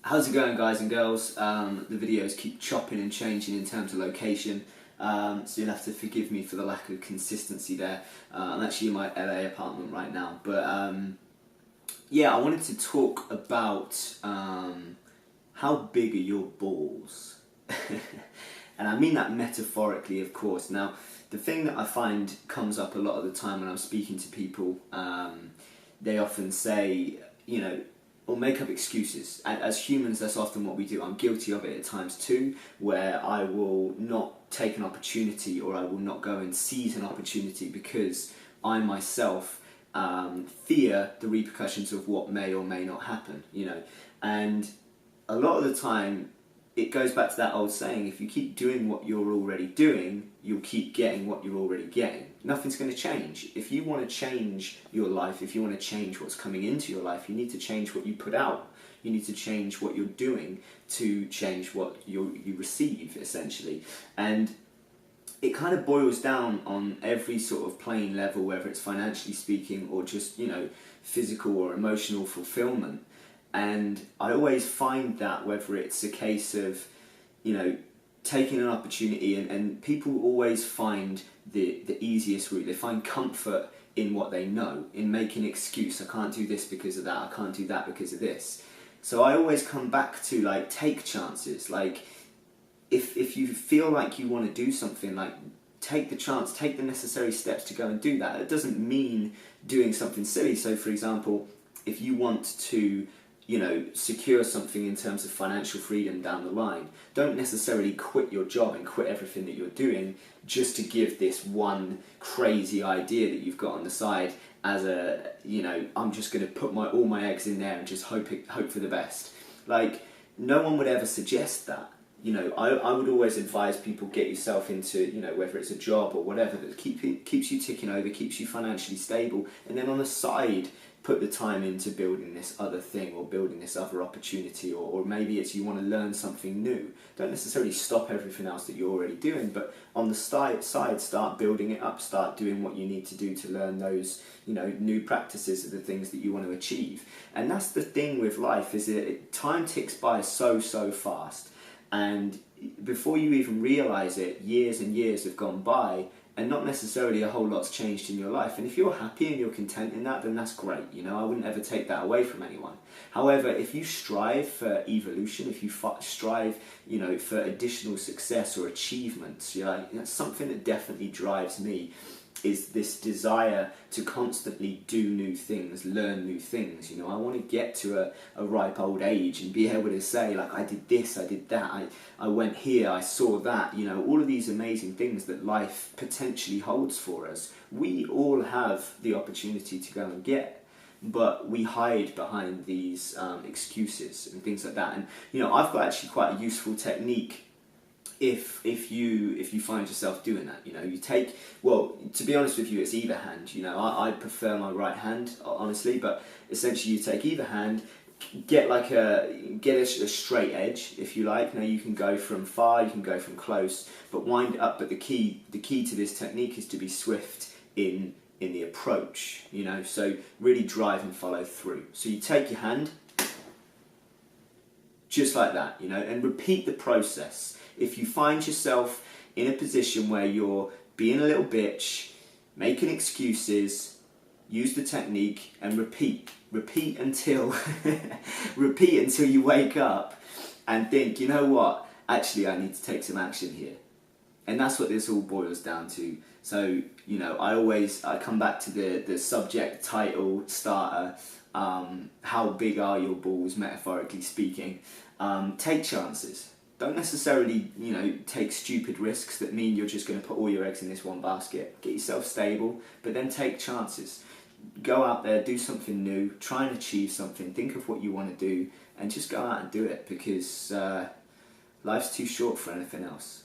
How's it going, guys and girls? The videos keep chopping and changing in terms of location, so you'll have to forgive me for the lack of consistency there. I'm actually in my LA apartment right now, but yeah, I wanted to talk about how big are your balls? And I mean that metaphorically, of course. Now, the thing that I find comes up a lot of the time when I'm speaking to people, they often say, you know, or make up excuses. And as humans, that's often what we do. I'm guilty of it at times too, where I will not take an opportunity, or I will not go and seize an opportunity because I myself fear the repercussions of what may or may not happen, you know. And a lot of the time, it goes back to that old saying, if you keep doing what you're already doing, you'll keep getting what you're already getting. Nothing's going to change. If you want to change your life, if you want to change what's coming into your life, you need to change what you put out. You need to change what you're doing to change what you receive, essentially. And it kind of boils down on every sort of plane level, whether it's financially speaking or just, you know, physical or emotional fulfillment. And I always find that whether it's a case of, you know, taking an opportunity, and people always find the easiest route. They find comfort in what they know, in making an excuse. I can't do this because of that, I can't do that because of this. So I always come back to, like, take chances. Like, if you feel like you want to do something, like, take the chance, take the necessary steps to go and do that. It doesn't mean doing something silly. So, for example, if you want to, you know, secure something in terms of financial freedom down the line, don't necessarily quit your job and quit everything that you're doing just to give this one crazy idea that you've got on the side as a, you know, I'm just going to put all my eggs in there and just hope for the best. Like, no one would ever suggest that. You know, I would always advise people, get yourself into, you know, whether it's a job or whatever that keeps you ticking over, keeps you financially stable, and then on the side, put the time into building this other thing or building this other opportunity, or maybe it's you want to learn something new. Don't necessarily stop everything else that you're already doing, but on the side, start building it up, start doing what you need to do to learn those, you know, new practices of the things that you want to achieve. And that's the thing with life, is that time ticks by so fast. And before you even realise it, years and years have gone by, and not necessarily a whole lot's changed in your life. And if you're happy and you're content in that, then that's great. You know, I wouldn't ever take that away from anyone. However, if you strive for evolution, if you strive, you know, for additional success or achievements, you know, that's something that definitely drives me, is this desire to constantly do new things, learn new things. You know, I want to get to a ripe old age and be able to say, like, I did this, I did that, I went here, I saw that. You know, all of these amazing things that life potentially holds for us, we all have the opportunity to go and get. But we hide behind these excuses and things like that. And, you know, I've got actually quite a useful technique if you find yourself doing that. You know, you take, well, to be honest with you, it's either hand. You know, I prefer my right hand, honestly, but essentially you take either hand, get a straight edge, if you like. Now, you can go from far, you can go from close, but wind it up. But the key to this technique is to be swift in the approach, you know, so really drive and follow through. So you take your hand, just like that, you know, and repeat the process. If you find yourself in a position where you're being a little bitch, making excuses, use the technique and repeat until repeat until you wake up and think, you know what, actually I need to take some action here. And that's what this all boils down to. So, you know, I come back to the subject title starter, how big are your balls, metaphorically speaking. Take chances. Don't necessarily, you know, take stupid risks that mean you're just going to put all your eggs in this one basket. Get yourself stable, but then take chances. Go out there, do something new, try and achieve something, think of what you want to do, and just go out and do it, because life's too short for anything else.